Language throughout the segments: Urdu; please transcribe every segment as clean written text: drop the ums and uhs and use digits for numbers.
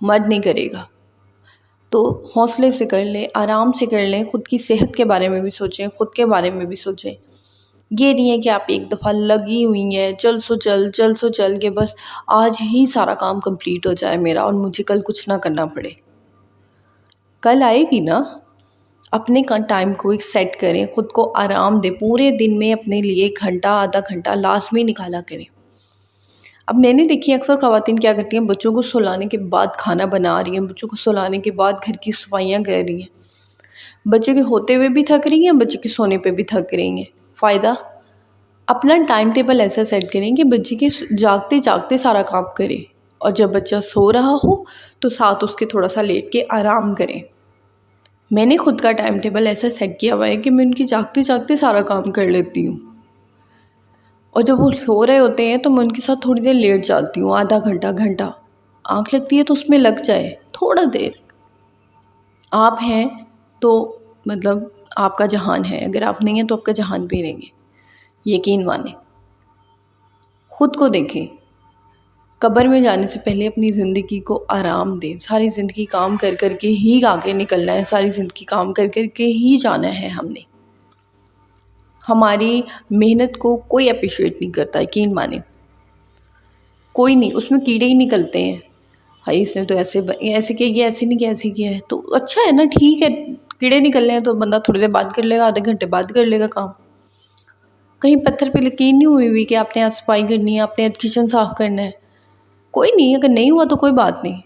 مرد نہیں کرے گا۔ تو حوصلے سے کر لیں، آرام سے کر لیں، خود کی صحت کے بارے میں بھی سوچیں، خود کے بارے میں بھی سوچیں۔ یہ نہیں ہے کہ آپ ایک دفعہ لگی ہوئی ہیں چل سو چل کے بس آج ہی سارا کام کمپلیٹ ہو جائے میرا اور مجھے کل کچھ نہ کرنا پڑے۔ کل آئے گی نا۔ اپنے ٹائم کو ایک سیٹ کریں، خود کو آرام دیں، پورے دن میں اپنے لیے 1 گھنٹہ آدھا گھنٹہ لازمی نکالا کریں۔ اب میں نے دیکھی اکثر خواتین کیا کرتی ہیں، بچوں کو سلانے کے بعد کھانا بنا رہی ہیں، بچوں کو سلانے کے بعد گھر کی صفائیاں کر رہی ہیں، بچے کے ہوتے ہوئے بھی تھک رہی ہیں، بچے کے سونے پہ بھی تھک رہی ہیں۔ فائدہ، اپنا ٹائم ٹیبل ایسا سیٹ کریں کہ بچے کے جاگتے جاگتے سارا کام کریں، اور جب بچہ سو رہا ہو تو ساتھ اس کے تھوڑا سا لیٹ کے آرام کریں۔ میں نے خود کا ٹائم ٹیبل ایسا سیٹ کیا ہوا ہے کہ میں ان کی جاگتے جاگتے سارا کام کر لیتی ہوں، اور جب وہ سو رہے ہوتے ہیں تو میں ان کے ساتھ تھوڑی دیر لیٹ جاتی ہوں، آدھا گھنٹہ آنکھ لگتی ہے تو اس میں لگ جائے تھوڑا دیر۔ آپ ہیں تو مطلب آپ کا جہان ہے، اگر آپ نہیں ہیں تو آپ کا جہان بھی نہیں ہے، یقین مانیں۔ خود کو دیکھیں، قبر میں جانے سے پہلے اپنی زندگی کو آرام دیں۔ ساری زندگی کام کر کر کے ہی آگے نکلنا ہے، ساری زندگی کام کر کر کے ہی جانا ہے ہم نے۔ ہماری محنت کو کوئی اپریشیٹ نہیں کرتا، یقین مانیں، کوئی نہیں۔ اس میں کیڑے ہی نکلتے ہیں، ہائی اس نے تو ایسے کیا، یہ ایسے نہیں کیا، ایسے کیا ہے تو اچھا ہے نا، ٹھیک ہے، کیڑے نکلنے ہیں تو بندہ تھوڑی دیر بعد کر لے گا، آدھے گھنٹے بعد کر لے گا کام۔ کہیں پتھر پہ لکیر نہیں ہوئی کہ آپ نے آج صفائی کرنی ہے، آپ نے کچن صاف کرنا ہے، کوئی نہیں۔ اگر نہیں ہوا تو کوئی بات نہیں۔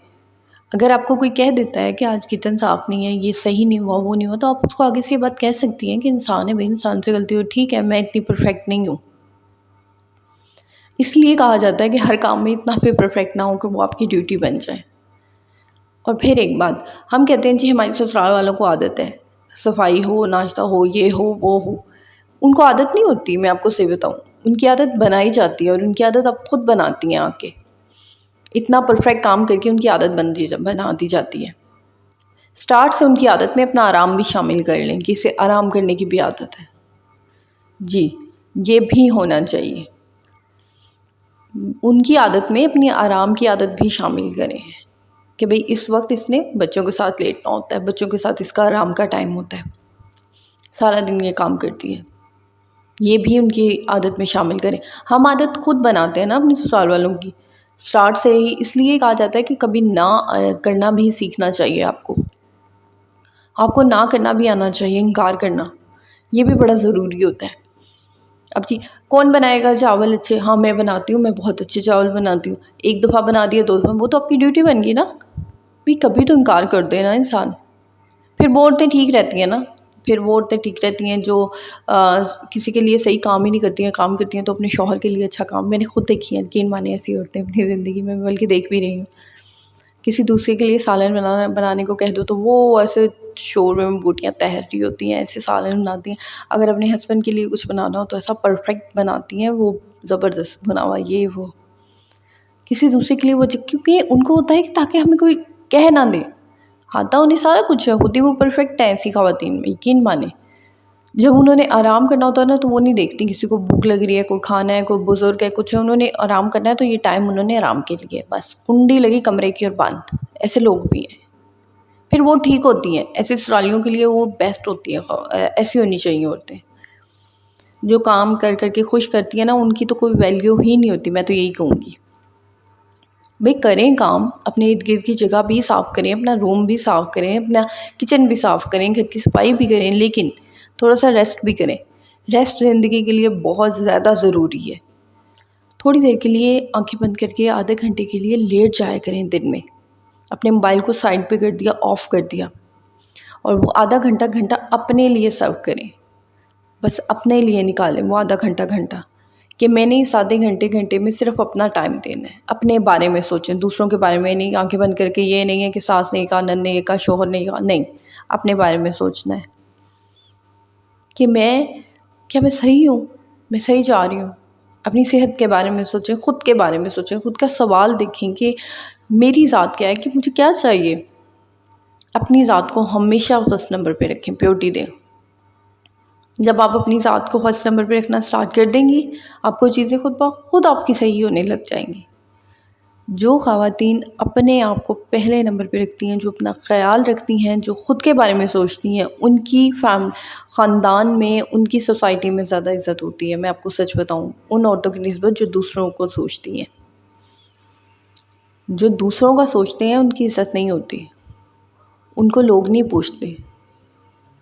اگر آپ کو کوئی کہہ دیتا ہے کہ آج کچن صاف نہیں ہے، یہ صحیح نہیں ہوا، وہ نہیں ہوا، تو آپ اس کو آگے سے یہ بات کہہ سکتی ہیں کہ انسان ہے بھائی، انسان سے غلطی ہو، ٹھیک ہے، میں اتنی پرفیکٹ نہیں ہوں۔ اس لیے کہا جاتا ہے کہ ہر کام میں اتنا بھی پرفیکٹ نہ ہو کہ وہ آپ کی ڈیوٹی بن جائے۔ اور پھر ایک بات، ہم کہتے ہیں جی ہماری سسرال والوں کو عادت ہے، صفائی ہو، ناشتہ ہو، یہ ہو، وہ ہو۔ ان کو عادت نہیں ہوتی، میں آپ کو صحیح بتاؤں، ان کی عادت بنائی جاتی ہے، اور ان کی عادت آپ خود بناتی ہیں آ کے۔ اتنا پرفیکٹ کام کر کے ان کی عادت بنا دی جاتی ہے۔ سٹارٹ سے ان کی عادت میں اپنا آرام بھی شامل کر لیں کہ اسے آرام کرنے کی بھی عادت ہے۔ جی، یہ بھی ہونا چاہیے۔ ان کی عادت میں اپنی آرام کی عادت بھی شامل کریں کہ بھئی اس وقت اس نے بچوں کے ساتھ لیٹنا ہوتا ہے، بچوں کے ساتھ اس کا آرام کا ٹائم ہوتا ہے، سارا دن یہ کام کرتی ہے، یہ بھی ان کی عادت میں شامل کریں۔ ہم عادت خود بناتے ہیں نا اپنے سسرال والوں کی، سٹارٹ سے ہی۔ اس لیے کہا جاتا ہے کہ کبھی نہ کرنا بھی سیکھنا چاہیے آپ کو نہ کرنا بھی آنا چاہیے، انکار کرنا، یہ بھی بڑا ضروری ہوتا ہے۔ اب جی کون بنائے گا چاول اچھے؟ ہاں میں بناتی ہوں، میں بہت اچھے چاول بناتی ہوں۔ 1 دفعہ بنا دیا، 2 دفعہ، وہ تو آپ کی ڈیوٹی بن گئی نا، بھی کبھی تو انکار کر دے نا انسان۔ پھر وہ عورتیں ٹھیک رہتی ہیں نا، پھر وہ عورتیں ٹھیک رہتی ہیں جو کسی کے لیے صحیح کام ہی نہیں کرتی ہیں، کام کرتی ہیں تو اپنے شوہر کے لیے اچھا کام۔ میں نے خود دیکھی ہیں، یقین مانے ایسی عورتیں اپنی زندگی میں، بلکہ دیکھ بھی رہی ہوں۔ کسی دوسرے کے لیے سالن بنانے کو کہہ دو تو وہ ایسے شور میں بوٹیاں تہر رہی ہوتی ہیں، ایسے سالن بناتی ہیں۔ اگر اپنے ہسبینڈ کے لیے کچھ بنانا ہو تو ایسا پرفیکٹ بناتی ہیں وہ، زبردست بنا ہوا، یہ وہ۔ کسی دوسرے کے لیے وہ، کیونکہ ان کو ہوتا ہے کہ تاکہ ہمیں کوئی کہہ نہ دے، آتا انہیں سارا کچھ ہے، ہوتی وہ پرفیکٹ ہے ایسی خواتین میں، یقین مانیں۔ جب انہوں نے آرام کرنا ہوتا ہے نا تو وہ نہیں دیکھتی کسی کو بھوک لگ رہی ہے، کوئی کھانا ہے، کوئی بزرگ ہے، کچھ ہے، انہوں نے آرام کرنا ہے تو یہ ٹائم انہوں نے آرام کے لیے، بس کنڈی لگی کمرے کی اور بند۔ ایسے لوگ بھی ہیں، پھر وہ ٹھیک ہوتی ہیں، ایسے سسرالیوں کے لیے وہ بیسٹ ہوتی ہیں۔ ایسی ہونی چاہیے عورتیں، جو کام کر کر کے خوش کرتی ہیں نا، ان کی تو کوئی ویلیو ہی نہیں ہوتی، میں تو یہی کہوں گی۔ بھئی کریں کام، اپنے ارد گرد کی جگہ بھی صاف کریں، اپنا روم بھی صاف کریں، اپنا کچن بھی صاف کریں، گھر کی صفائی بھی کریں، لیکن تھوڑا سا ریسٹ بھی کریں۔ ریسٹ زندگی کے لیے بہت زیادہ ضروری ہے۔ تھوڑی دیر کے لیے آنکھیں بند کر کے آدھے گھنٹے کے لیے لیٹ جایا کریں دن میں، اپنے موبائل کو سائڈ پہ کر دیا، آف کر دیا، اور وہ آدھا گھنٹہ اپنے لیے سرو کریں، بس اپنے لیے نکالیں وہ آدھا گھنٹہ کہ میں نے اس آدھے گھنٹے میں صرف اپنا ٹائم دینا ہے، اپنے بارے میں سوچیں، دوسروں کے بارے میں نہیں۔ آنکھیں بند کر کے یہ نہیں ہے کہ ساس نے کہا، نند نے کہا، شوہر نے کہا، نہیں، اپنے بارے میں سوچنا ہے کہ کیا میں صحیح ہوں، میں صحیح جا رہی ہوں۔ اپنی صحت کے بارے میں سوچیں، خود کے بارے میں سوچیں، خود کا سوال دیکھیں کہ میری ذات کیا ہے، کہ مجھے کیا چاہیے۔ اپنی ذات کو ہمیشہ فرسٹ نمبر پہ رکھیں، پیورٹی دیں۔ جب آپ اپنی ذات کو فرسٹ نمبر پہ رکھنا سٹارٹ کر دیں گی، آپ کو چیزیں خود بخود آپ کی صحیح ہونے لگ جائیں گی۔ جو خواتین اپنے آپ کو پہلے نمبر پہ رکھتی ہیں، جو اپنا خیال رکھتی ہیں، جو خود کے بارے میں سوچتی ہیں، ان کی خاندان میں، ان کی سوسائٹی میں زیادہ عزت ہوتی ہے۔ میں آپ کو سچ بتاؤں، ان عورتوں کی نسبت جو دوسروں کو سوچتی ہیں، جو دوسروں کا سوچتے ہیں، ان کی عزت نہیں ہوتی، ان کو لوگ نہیں پوچھتے۔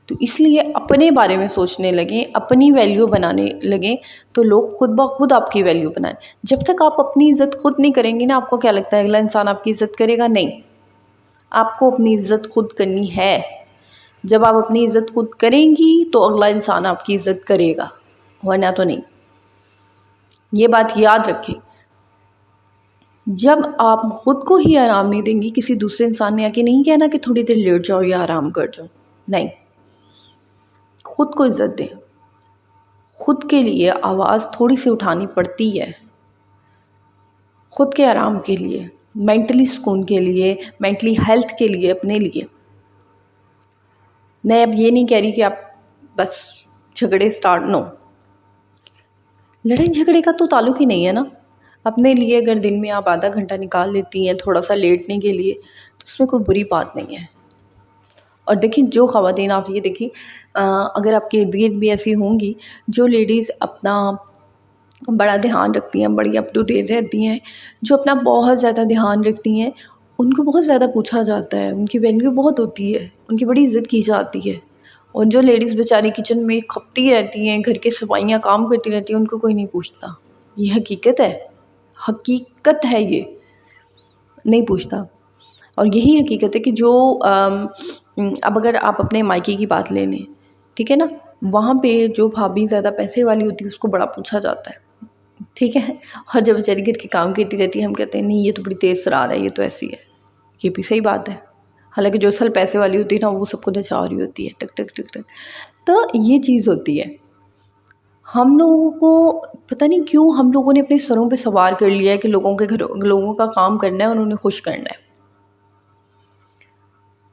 تو اس لیے اپنے بارے میں سوچنے لگیں، اپنی ویلیو بنانے لگیں، تو لوگ خود بخود آپ کی ویلیو بنائیں۔ جب تک آپ اپنی عزت خود نہیں کریں گی نا، آپ کو کیا لگتا ہے اگلا انسان آپ کی عزت کرے گا؟ نہیں، آپ کو اپنی عزت خود کرنی ہے۔ جب آپ اپنی عزت خود کریں گی تو اگلا انسان آپ کی عزت کرے گا، ورنہ تو نہیں۔ یہ بات یاد رکھیں۔ جب آپ خود کو ہی آرام نہیں دیں گی، کسی دوسرے انسان نے آ کے نہیں کہنا کہ تھوڑی دیر لیٹ جاؤ یا آرام کر جاؤ، نہیں، خود کو عزت دیں۔ خود کے لیے آواز تھوڑی سی اٹھانی پڑتی ہے، خود کے آرام کے لیے، مینٹلی سکون کے لیے، مینٹلی ہیلتھ کے لیے، اپنے لیے۔ میں اب یہ نہیں کہہ رہی کہ آپ بس جھگڑے سٹارٹ، نو، لڑائی جھگڑے کا تو تعلق ہی نہیں ہے نا۔ اپنے لیے اگر دن میں آپ آدھا گھنٹہ نکال لیتی ہیں تھوڑا سا لیٹنے کے لیے، تو اس میں کوئی بری بات نہیں ہے۔ اور دیکھیں، جو خواتین، آپ یہ دیکھیں، اگر آپ کے ارد گرد بھی ایسی ہوں گی جو لیڈیز اپنا بڑا دھیان رکھتی ہیں، بڑی اپ ٹو ڈیٹ رہتی ہیں، جو اپنا بہت زیادہ دھیان رکھتی ہیں، ان کو بہت زیادہ پوچھا جاتا ہے، ان کی ویلیو بہت ہوتی ہے، ان کی بڑی عزت کی جاتی ہے۔ اور جو لیڈیز بیچاری کچن میں کھپتی رہتی ہیں، گھر کے صفائیاں کام کرتی رہتی ہیں، ان کو کوئی نہیں پوچھتا۔ یہ حقیقت ہے، حقیقت ہے، یہ نہیں پوچھتا۔ اور یہی حقیقت ہے کہ جو اب اگر آپ اپنے مائکے کی بات لے لیں، ٹھیک ہے نا، وہاں پہ جو بھابھی زیادہ پیسے والی ہوتی ہے اس کو بڑا پوچھا جاتا ہے، ٹھیک ہے، اور جب بیچاری گھر کے کام کرتی رہتی ہے، ہم کہتے ہیں نہیں یہ تو بڑی تیز ترار ہے، یہ تو ایسی ہے۔ یہ بھی صحیح بات ہے، حالانکہ جو اصل پیسے والی ہوتی ہے نا، وہ سب کو نچا رہی ہوتی ہے، ٹک ٹک ٹک ٹک۔ تو یہ چیز ہوتی ہے۔ ہم لوگوں کو پتہ نہیں کیوں ہم لوگوں نے اپنے سروں پہ سوار کر لیا ہے کہ لوگوں کا کام کرنا ہے اور انہیں خوش کرنا ہے۔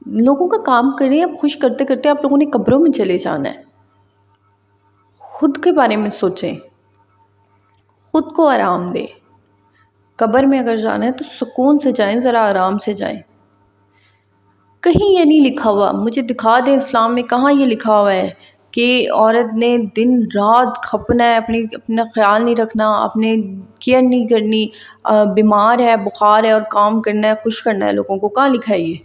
لوگوں کا کام کریں، اب خوش کرتے کرتے آپ لوگوں نے قبروں میں چلے جانا ہے۔ خود کے بارے میں سوچیں، خود کو آرام دیں۔ قبر میں اگر جانا ہے تو سکون سے جائیں، ذرا آرام سے جائیں۔ کہیں یہ نہیں لکھا ہوا، مجھے دکھا دیں اسلام میں کہاں یہ لکھا ہوا ہے کہ عورت نے دن رات کھپنا ہے، اپنا خیال نہیں رکھنا، اپنے کیئر نہیں کرنی، بیمار ہے، بخار ہے اور کام کرنا ہے، خوش کرنا ہے لوگوں کو؟ کہاں لکھا ہے یہ؟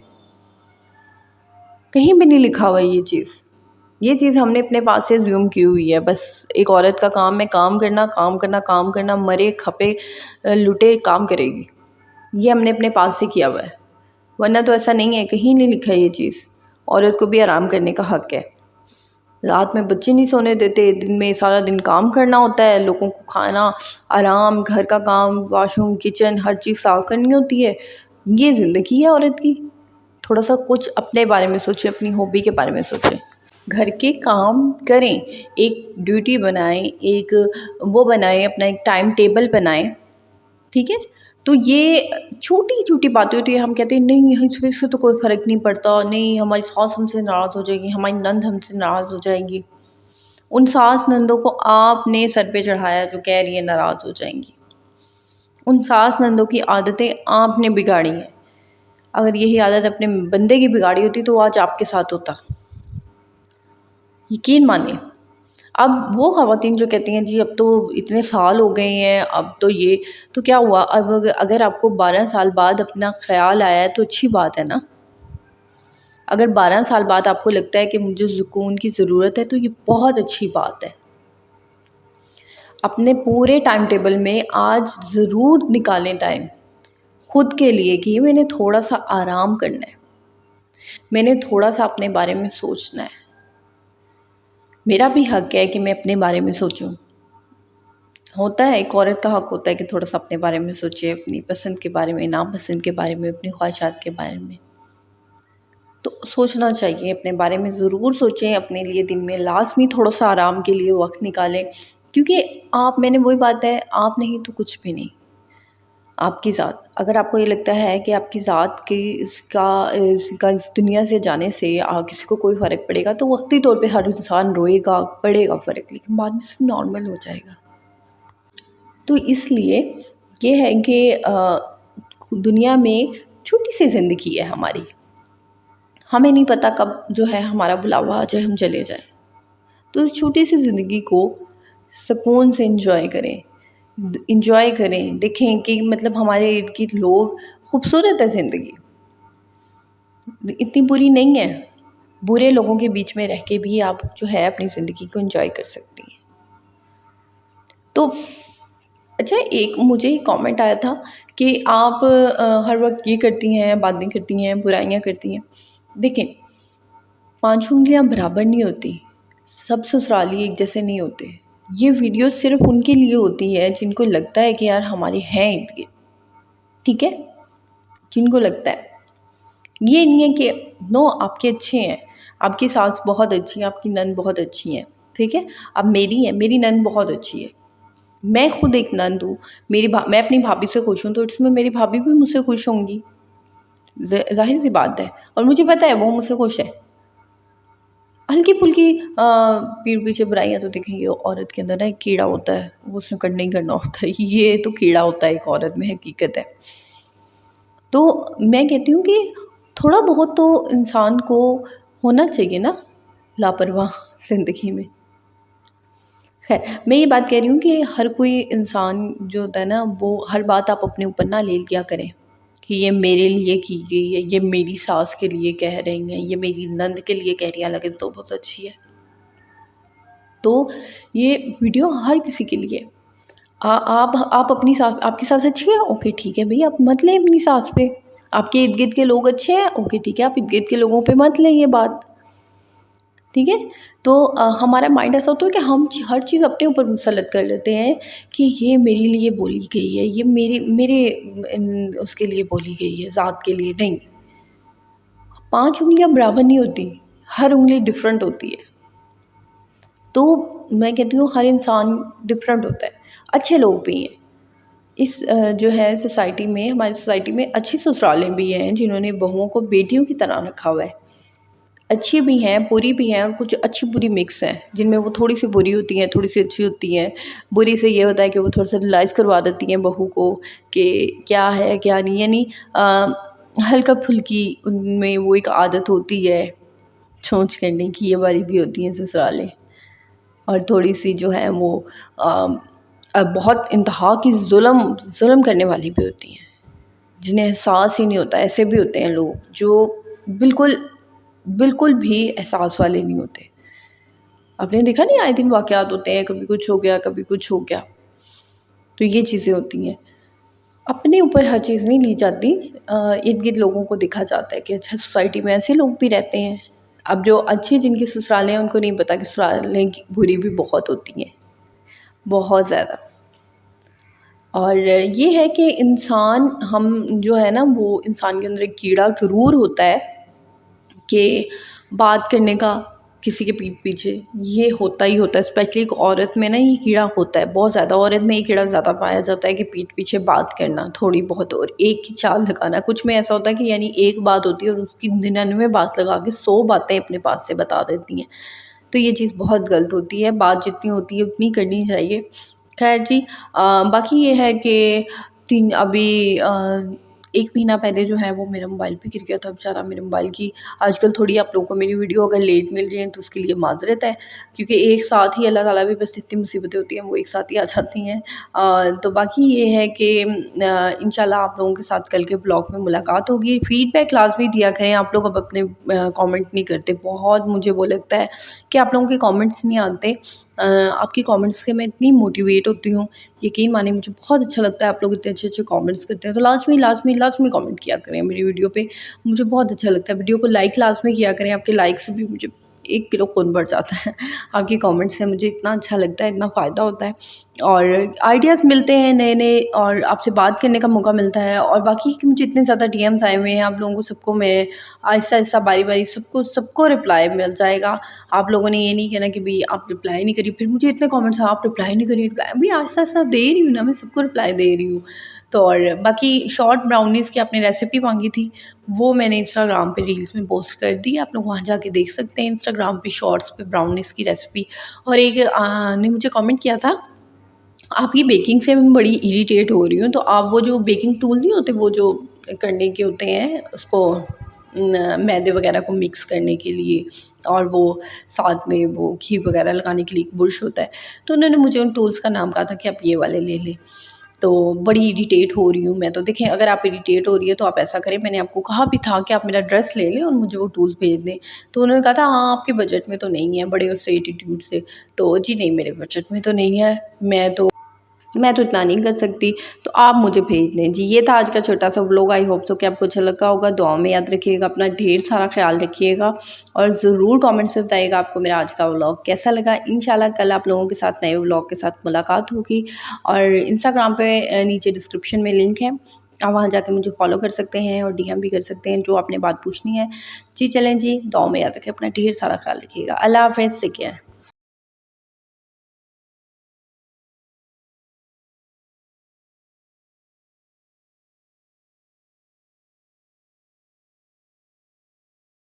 کہیں بھی نہیں لکھا ہوا یہ چیز۔ یہ چیز ہم نے اپنے پاس سے زیوم کی ہوئی ہے، بس ایک عورت کا کام ہے کام کرنا، کام کرنا، کام کرنا، مرے کھپے لٹے کام کرے گی، یہ ہم نے اپنے پاس سے کیا ہوا ہے، ورنہ تو ایسا نہیں ہے، کہیں نہیں لکھا ہے یہ چیز۔ عورت کو بھی آرام کرنے کا حق ہے۔ رات میں بچے نہیں سونے دیتے، دن میں سارا دن کام کرنا ہوتا ہے، لوگوں کو کھانا، آرام، گھر کا کام، واش روم، کچن، ہر چیز صاف کرنی ہوتی ہے۔ یہ زندگی ہے عورت کی۔ تھوڑا سا کچھ اپنے بارے میں سوچیں، اپنی ہابی کے بارے میں سوچیں، گھر کے کام کریں، ایک ڈیوٹی بنائیں، ایک وہ بنائیں، اپنا ایک ٹائم ٹیبل بنائیں، ٹھیک ہے؟ تو یہ چھوٹی چھوٹی باتیں ہوتی ہیں، ہم کہتے ہیں نہیں اس سے تو کوئی فرق نہیں پڑتا، نہیں ہماری ساس ہم سے ناراض ہو جائے گی، ہماری نند ہم سے ناراض ہو جائے گی۔ ان ساس نندوں کو آپ نے سر پہ چڑھایا جو کہہ رہی ہے ناراض ہو جائیں گی۔ ان ساس نندوں کی عادتیں آپ نے بگاڑی ہیں۔ اگر یہی عادت اپنے بندے کی بگاڑی ہوتی تو آج آپ کے ساتھ ہوتا، یقین مانیں۔ اب وہ خواتین جو کہتی ہیں جی اب تو اتنے سال ہو گئے ہیں، اب تو یہ تو کیا ہوا، اب اگر آپ کو 12 سال بعد اپنا خیال آیا ہے تو اچھی بات ہے نا۔ اگر 12 سال بعد آپ کو لگتا ہے کہ مجھے سکون کی ضرورت ہے تو یہ بہت اچھی بات ہے۔ اپنے پورے ٹائم ٹیبل میں آج ضرور نکالیں ٹائم خود کے لیے کہ میں نے تھوڑا سا آرام کرنا ہے، میں نے تھوڑا سا اپنے بارے میں سوچنا ہے۔ میرا بھی حق ہے کہ میں اپنے بارے میں سوچوں۔ ہوتا ہے، ایک عورت کا حق ہوتا ہے کہ تھوڑا سا اپنے بارے میں سوچے، اپنی پسند کے بارے میں، ناپسند کے بارے میں، اپنی خواہشات کے بارے میں۔ تو سوچنا چاہیے، اپنے بارے میں ضرور سوچیں، اپنے لیے دن میں لازمی تھوڑا سا آرام کے لیے وقت نکالیں، کیونکہ میں نے وہی بات ہے، آپ نہیں تو کچھ بھی نہیں۔ آپ کی ذات، اگر آپ کو یہ لگتا ہے کہ آپ کی ذات کی اس دنیا سے جانے سے کسی کو کوئی فرق پڑے گا، تو وقتی طور پہ ہر انسان روئے گا، پڑے گا فرق، لیکن بعد میں سب نارمل ہو جائے گا۔ تو اس لیے یہ ہے کہ دنیا میں چھوٹی سی زندگی ہے ہماری، ہمیں نہیں پتہ کب جو ہے ہمارا بلاوا آ جائے، ہم چلے جائیں. تو اس چھوٹی سی زندگی کو سکون سے انجوائے کریں. دیکھیں کہ مطلب ہمارے ارد گرد لوگ، خوبصورت ہے زندگی، اتنی بری نہیں ہے. برے لوگوں کے بیچ میں رہ کے بھی آپ جو ہے اپنی زندگی کو انجوائے کر سکتی ہیں. تو اچھا، ایک مجھے کامنٹ آیا تھا کہ آپ ہر وقت یہ کرتی ہیں، باتیں کرتی ہیں، برائیاں کرتی ہیں. دیکھیں، 5 انگلیاں برابر نہیں ہوتی، سب سسرالی ایک جیسے نہیں ہوتے. یہ ویڈیو صرف ان کے لیے ہوتی ہے جن کو لگتا ہے کہ یار ہمارے ہیں ارد گرد، ٹھیک ہے، جن کو لگتا ہے. یہ نہیں ہے کہ نو آپ کے اچھے ہیں، آپ کی ساس بہت اچھی ہے، آپ کی نند بہت اچھی ہے، ٹھیک ہے. اب میری نند بہت اچھی ہے، میں خود ایک نند ہوں، میں اپنی بھابھی سے خوش ہوں تو اس میں میری بھابھی بھی مجھ سے خوش ہوں گی، ظاہر سی بات ہے. اور مجھے پتہ ہے وہ مجھ سے خوش ہے. ہلکی پھلکی پیڑھ پیچھے برائیاں تو دیکھیں، یہ عورت کے اندر نا ایک کیڑا ہوتا ہے، وہ اس نے کرنا ہی کرنا ہوتا ہے. یہ تو کیڑا ہوتا ہے ایک عورت میں، حقیقت ہے. تو میں کہتی ہوں کہ تھوڑا بہت تو انسان کو ہونا چاہیے نا لاپرواہ زندگی میں. خیر، میں یہ بات کہہ رہی ہوں کہ ہر کوئی انسان جو ہوتا ہے نا، وہ ہر بات آپ اپنے اوپر نہ لے لیا کریں کہ یہ میرے لیے کی گئی ہے، یہ میری ساس کے لیے کہہ رہی ہیں، یہ میری نند کے لیے کہہ رہی ہیں، لگے تو بہت اچھی ہے. تو یہ ویڈیو ہر کسی کے لیے. آپ اپنی ساس، آپ کی ساس اچھی ہے، اوکے ٹھیک ہے بھئی، آپ مت لیں اپنی ساس پہ. آپ کے ارد گرد کے لوگ اچھے ہیں، اوکے ٹھیک ہے، آپ ارد گرد کے لوگوں پہ مت لیں یہ بات، ٹھیک ہے. تو ہمارا مائنڈ ایسا ہوتا ہے کہ ہم ہر چیز اپنے اوپر مسلط کر لیتے ہیں کہ یہ میرے لیے بولی گئی ہے، یہ میرے اس کے لیے بولی گئی ہے، ذات کے لیے نہیں. 5 انگلیاں برابر نہیں ہوتی، ہر انگلی ڈیفرنٹ ہوتی ہے. تو میں کہتی ہوں ہر انسان ڈیفرنٹ ہوتا ہے. اچھے لوگ بھی ہیں اس جو ہے سوسائٹی میں، ہماری سوسائٹی میں اچھی سسرالیں بھی ہیں جنہوں نے بہوؤں کو بیٹیوں کی طرح رکھا ہوا ہے. اچھی بھی ہیں، بری بھی ہیں، اور کچھ اچھی بری مکس ہیں جن میں وہ تھوڑی سی بری ہوتی ہیں، تھوڑی سی اچھی ہوتی ہیں. بری سے یہ ہوتا ہے کہ وہ تھوڑا سا ریلائز کروا دیتی ہیں بہو کو کہ کیا ہے کیا نہیں، یعنی ہلکا پھلکی ان میں وہ ایک عادت ہوتی ہے چھونچ کرنے کی، یہ والی بھی ہوتی ہیں سسرالیں. اور تھوڑی سی جو ہے وہ بہت انتہا کی ظلم کرنے والی بھی ہوتی ہیں جنہیں احساس ہی نہیں ہوتا. ایسے بھی ہوتے ہیں لوگ جو بالکل بھی احساس والے نہیں ہوتے. آپ نے دیکھا نہیں، آئے دن واقعات ہوتے ہیں، کبھی کچھ ہو گیا، کبھی کچھ ہو گیا. تو یہ چیزیں ہوتی ہیں. اپنے اوپر ہر چیز نہیں لی جاتی، ارد گرد لوگوں کو دیکھا جاتا ہے کہ اچھا سوسائٹی میں ایسے لوگ بھی رہتے ہیں. اب جو اچھی جن کی سسرالیں ہیں ان کو نہیں پتا کہ سسرالیں بری بھی بہت ہوتی ہیں، بہت زیادہ. اور یہ ہے کہ انسان، ہم جو ہے نا، وہ انسان کے اندر ایک کیڑا ضرور ہوتا ہے کہ بات کرنے کا کسی کے پیٹھ پیچھے، یہ ہوتا ہی ہوتا ہے. اسپیشلی ایک عورت میں نا یہ کیڑا ہوتا ہے بہت زیادہ. عورت میں یہ کیڑا زیادہ پایا جاتا ہے کہ پیٹھ پیچھے بات کرنا تھوڑی بہت، اور ایک ہی چال لگانا. کچھ میں ایسا ہوتا ہے کہ یعنی ایک بات ہوتی ہے اور اس کی 99 بات لگا کے 100 باتیں اپنے پاس سے بتا دیتی ہیں. تو یہ چیز بہت غلط ہوتی ہے. بات جتنی ہوتی ہے اتنی کرنی چاہیے. خیر جی، باقی یہ ہے کہ ابھی 1 مہینہ پہلے جو ہے وہ میرا موبائل پہ گر گیا تھا بیچارہ. میرے موبائل کی آج کل تھوڑی آپ لوگوں کو میری ویڈیو اگر لیٹ مل رہی ہیں تو اس کے لیے معذرت ہے، کیونکہ ایک ساتھ ہی اللہ تعالیٰ بھی بس اتنی مصیبتیں ہوتی ہیں وہ ایک ساتھ ہی آ جاتی ہیں. تو باقی یہ ہے کہ انشاءاللہ آپ لوگوں کے ساتھ کل کے بلاگ میں ملاقات ہوگی. فیڈ بیک لازمی دیا کریں. آپ لوگ اب اپنے کامنٹ نہیں کرتے، بہت مجھے وہ لگتا ہے کہ آپ لوگوں کے کامنٹس نہیں آتے. آپ کی کامنٹس سے میں اتنی موٹیویٹ ہوتی ہوں، یقین مانیں مجھے بہت اچھا لگتا ہے. آپ لوگ اتنے اچھے اچھے کامنٹس کرتے ہیں تو لازمی کامنٹ کیا کریں میری ویڈیو پہ، مجھے بہت اچھا لگتا ہے. ویڈیو کو لائک لازمی کیا کریں. آپ کے لائک سے بھی مجھے 1 کلو خون بڑھ جاتا ہے. آپ کی کامنٹ سے مجھے اتنا اچھا لگتا ہے، اتنا فائدہ ہوتا ہے، اور آئیڈیاز ملتے ہیں نئے نئے، اور آپ سے بات کرنے کا موقع ملتا ہے. اور باقی کہ مجھے اتنے زیادہ ڈی ایمز آئے ہوئے ہیں آپ لوگوں کو، سب کو میں آہستہ باری سب کو رپلائی مل جائے گا. آپ لوگوں نے یہ نہیں کہنا کہ بھئی آپ رپلائی نہیں کری، پھر مجھے اتنے کامنٹس ہیں آپ رپلائی نہیں کری. ابھی آہستہ دے رہی ہوں نا، میں سب کو رپلائی دے رہی ہوں. تو اور باقی شارٹ براؤنیز کی آپ نے ریسیپی مانگی تھی، وہ میں نے انسٹاگرام پہ ریلز میں پوسٹ کر دی. آپ لوگ وہاں جا کے دیکھ سکتے ہیں انسٹاگرام پہ شارٹس پہ براؤنیز کی ریسیپی. اور ایک نے مجھے کامنٹ کیا تھا آپ کی بیکنگ سے میں بڑی اریٹیٹ ہو رہی ہوں، تو آپ وہ جو بیکنگ ٹول نہیں ہوتے، وہ جو کرنے کے ہوتے ہیں اس کو میدے وغیرہ کو مکس کرنے کے لیے، اور وہ ساتھ میں وہ گھی وغیرہ لگانے کے لیے ایک برش ہوتا ہے، تو انہوں نے مجھے ان ٹولس کا نام کہا تھا کہ آپ یہ والے لے لیں۔ تو بڑی اریٹیٹ ہو رہی ہوں میں، تو دیکھیں اگر آپ اریٹیٹ ہو رہی ہے تو آپ ایسا کریں، میں نے آپ کو کہا بھی تھا کہ آپ میرا ایڈریس لے لیں اور مجھے وہ ٹولس بھیج دیں، تو انہوں نے کہا تھا ہاں آپ کے بجٹ میں تو نہیں ہے، بڑے اس سے ایٹیٹیوڈ سے، تو جی نہیں میرے بجٹ میں تو نہیں ہے، میں تو اتنا نہیں کر سکتی، تو آپ مجھے بھیج دیں جی۔ یہ تھا آج کا چھوٹا سا ولاگ، آئی ہوپ سو کہ آپ کو اچھا لگا ہوگا، دعاؤں میں یاد رکھیے گا، اپنا ڈھیر سارا خیال رکھیے گا، اور ضرور کامنٹس میں بتائیے گا آپ کو میرا آج کا ولاگ کیسا لگا۔ انشاءاللہ کل آپ لوگوں کے ساتھ نئے ولاگ کے ساتھ ملاقات ہوگی، اور انسٹاگرام پہ نیچے ڈسکرپشن میں لنک ہے، آپ وہاں جا کے مجھے فالو کر سکتے ہیں اور ڈی ایم بھی کر سکتے ہیں جو آپ نے بات پوچھنی ہے۔ جی چلیں جی، دعاؤں میں یاد رکھیں، اپنا ڈھیر سارا خیال رکھیے گا۔ اللہ حافظ، ٹیک کیئر۔